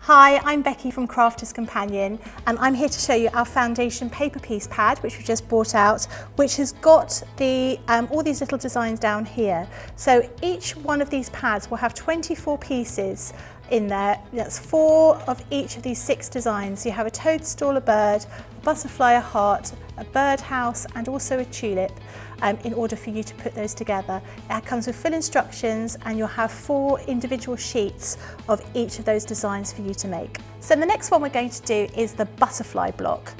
Hi, I'm Becky from Crafters Companion, and I'm here to show you our foundation paper piece pad, which we just brought out, which has got the all these little designs down here. So each one of these pads will have 24 pieces in there. That's 4 of each of these 6 designs. You have a toadstool, a bird, a butterfly, a heart, a birdhouse, and also a tulip. In order for you to put those together. It comes with full instructions, and you'll have 4 individual sheets of each of those designs for you to make. So the next one we're going to do is the butterfly block.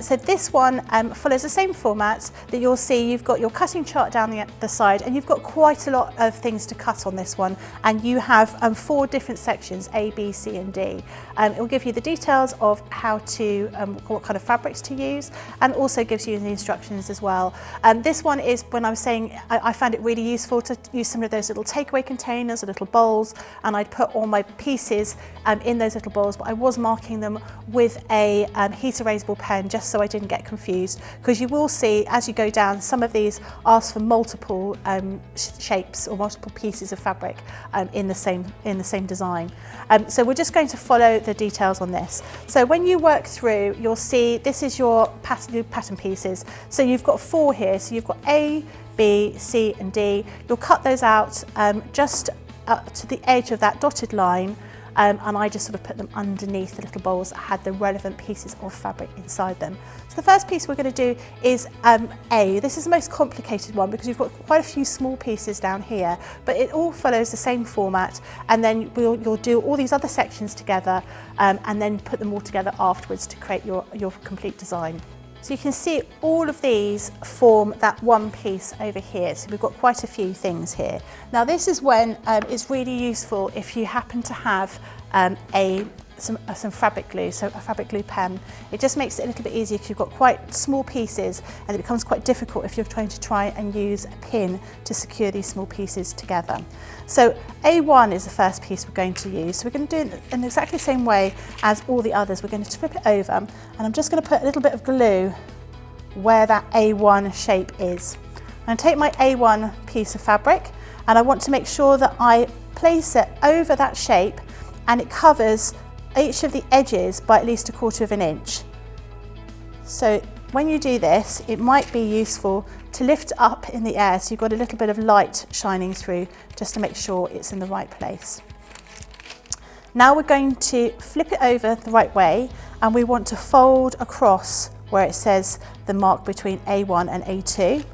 So this one follows the same format that you'll see. You've got your cutting chart down the side, and you've got quite a lot of things to cut on this one, and you have 4 different sections, A, B, C and D. It will give you the details of how to, what kind of fabrics to use, and also gives you the instructions as well. This one is, when I was saying, I found it really useful to use some of those little takeaway containers or little bowls, and I'd put all my pieces in those little bowls, but I was marking them with a heat erasable pen just so I didn't get confused, because you will see as you go down, some of these ask for multiple shapes or multiple pieces of fabric in the same design. So we're just going to follow the details on this. So when you work through, you'll see this is your pattern pieces. So you've got 4 here. So you've got A, B, C and D. You'll cut those out just up to the edge of that dotted line, and I just sort of put them underneath the little bowls that had the relevant pieces of fabric inside them. So the first piece we're going to do is A. This is the most complicated one because you've got quite a few small pieces down here, but it all follows the same format, and then you'll do all these other sections together and then put them all together afterwards to create your complete design. So you can see all of these form that one piece over here. So we've got quite a few things here. Now this is when it's really useful if you happen to have some fabric glue, so a fabric glue pen. It just makes it a little bit easier because you've got quite small pieces, and it becomes quite difficult if you're trying to use a pin to secure these small pieces together. So A1 is the first piece we're going to use. So we're going to do it in exactly the same way as all the others. We're going to flip it over, and I'm just going to put a little bit of glue where that A1 shape is. I'm going to take my A1 piece of fabric, and I want to make sure that I place it over that shape and it covers each of the edges by at least 1/4 inch. So when you do this, it might be useful to lift up in the air so you've got a little bit of light shining through, just to make sure it's in the right place. Now we're going to flip it over the right way, and we want to fold across where it says the mark between A1 and A2.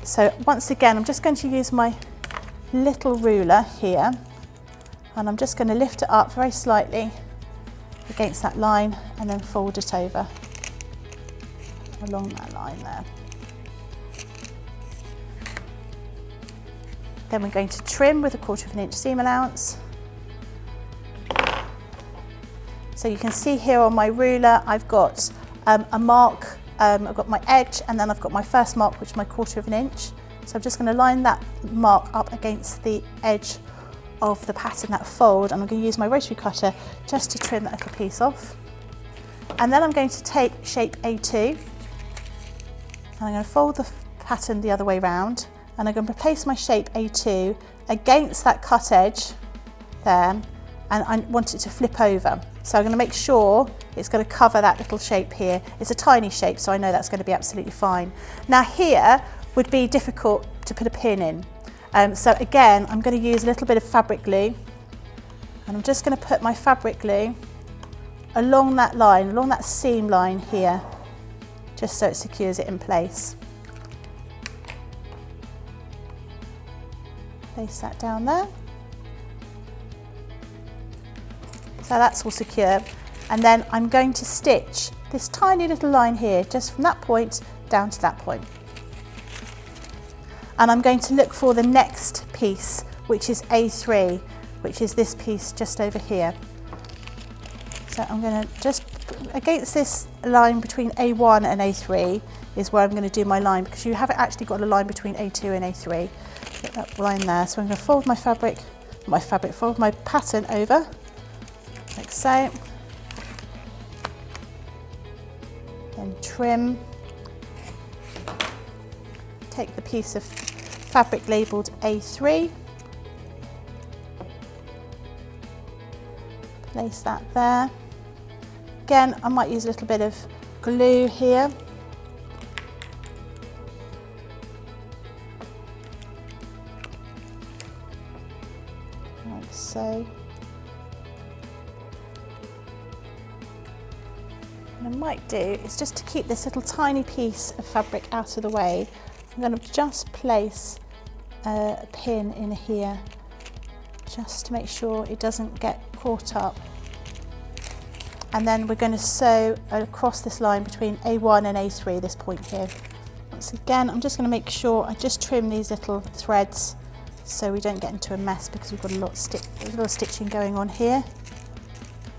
So once again, I'm just going to use my little ruler here, and I'm just going to lift it up very slightly against that line and then fold it over along that line there. Then we're going to trim with 1/4 inch seam allowance. So you can see here on my ruler I've got a mark, I've got my edge, and then I've got my first mark, which is my 1/4 inch. So I'm just going to line that mark up against the edge of the pattern, that fold, and I'm going to use my rotary cutter just to trim that little piece off. And then I'm going to take shape A2, and I'm going to fold the pattern the other way round, and I'm going to place my shape A2 against that cut edge there, and I want it to flip over. So I'm going to make sure it's going to cover that little shape here. It's a tiny shape, so I know that's going to be absolutely fine. Now here would be difficult to put a pin in. So again, I'm going to use a little bit of fabric glue, and I'm just going to put my fabric glue along that line, along that seam line here, just so it secures it in place. Place that down there. So that's all secure. And then I'm going to stitch this tiny little line here, just from that point down to that point. And I'm going to look for the next piece, which is A3, which is this piece just over here. So I'm going to just, against this line between A1 and A3 is where I'm going to do my line, because you haven't actually got a line between A2 and A3. Get that line there. So I'm going to fold fold my pattern over, like so. Then trim. Take the piece of fabric labelled A3, Place that there. Again, I might use a little bit of glue here. Like so. What I might do is, just to keep this little tiny piece of fabric out of the way, I'm going to just place a pin in here, just to make sure it doesn't get caught up. And then we're going to sew across this line between A1 and A3, this point here. Once again, I'm just going to make sure I just trim these little threads so we don't get into a mess, because we've got a lot of stitching going on here.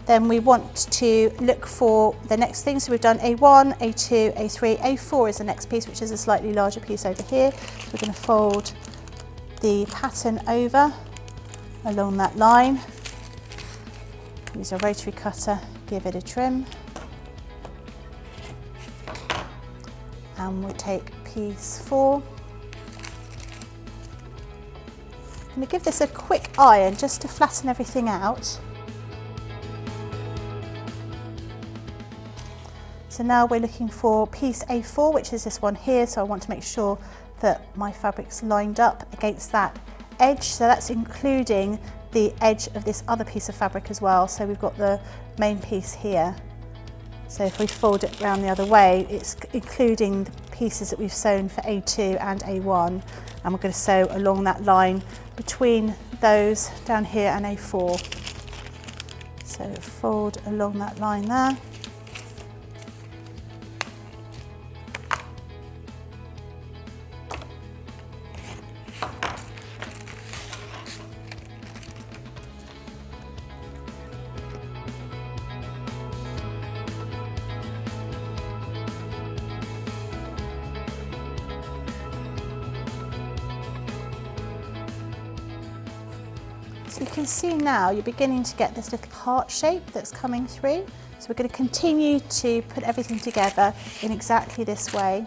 Then we want to look for the next thing. So we've done A1, A2, A3, A4 is the next piece, which is a slightly larger piece over here. So we're going to fold the pattern over along that line. Use a rotary cutter, give it a trim. And we'll take piece 4. I'm going to give this a quick iron just to flatten everything out. So now we're looking for piece A4, which is this one here. So I want to make sure that my fabric's lined up against that edge. So that's including the edge of this other piece of fabric as well. So we've got the main piece here. So if we fold it round the other way, it's including the pieces that we've sewn for A2 and A1. And we're going to sew along that line between those down here and A4. So fold along that line there. So you can see now you're beginning to get this little heart shape that's coming through. So we're going to continue to put everything together in exactly this way.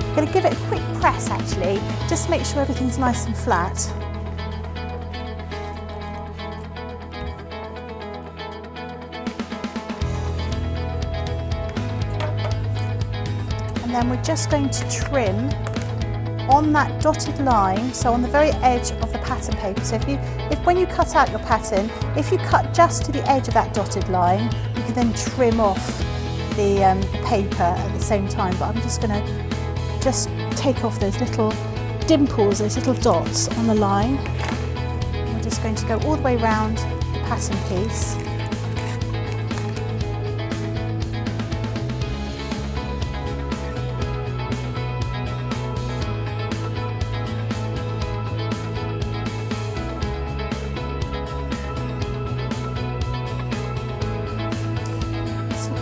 I'm going to give it a quick press actually, just to make sure everything's nice and flat. And then we're just going to trim on that dotted line, so on the very edge of the pattern paper. So when you cut out your pattern, if you cut just to the edge of that dotted line, you can then trim off the paper at the same time. But I'm just going to take off those little dimples, those little dots on the line. And we're just going to go all the way around the pattern piece.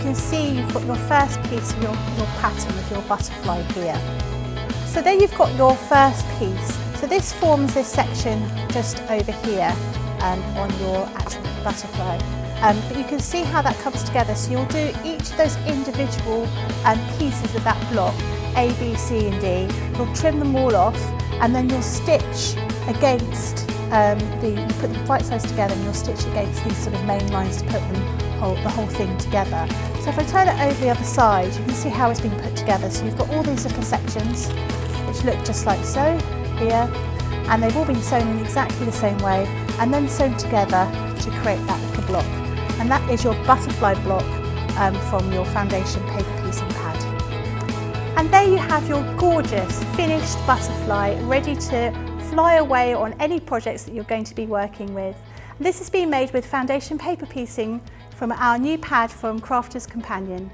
can see you've got your first piece of your pattern of your butterfly here. So there you've got your first piece. So this forms this section just over here on your actual butterfly. But you can see how that comes together. So you'll do each of those individual pieces of that block, A, B, C and D. You'll trim them all off and then you'll stitch against you put the right sides together and you'll stitch against these sort of main lines to put the whole thing together. So if I turn it over the other side, you can see how it's been put together. So you've got all these little sections which look just like so here, and they've all been sewn in exactly the same way and then sewn together to create that little block. And that is your butterfly block from your foundation paper piecing pad. And there you have your gorgeous finished butterfly ready to fly away on any projects that you're going to be working with. And this has been made with foundation paper piecing from our new pad from Crafters Companion.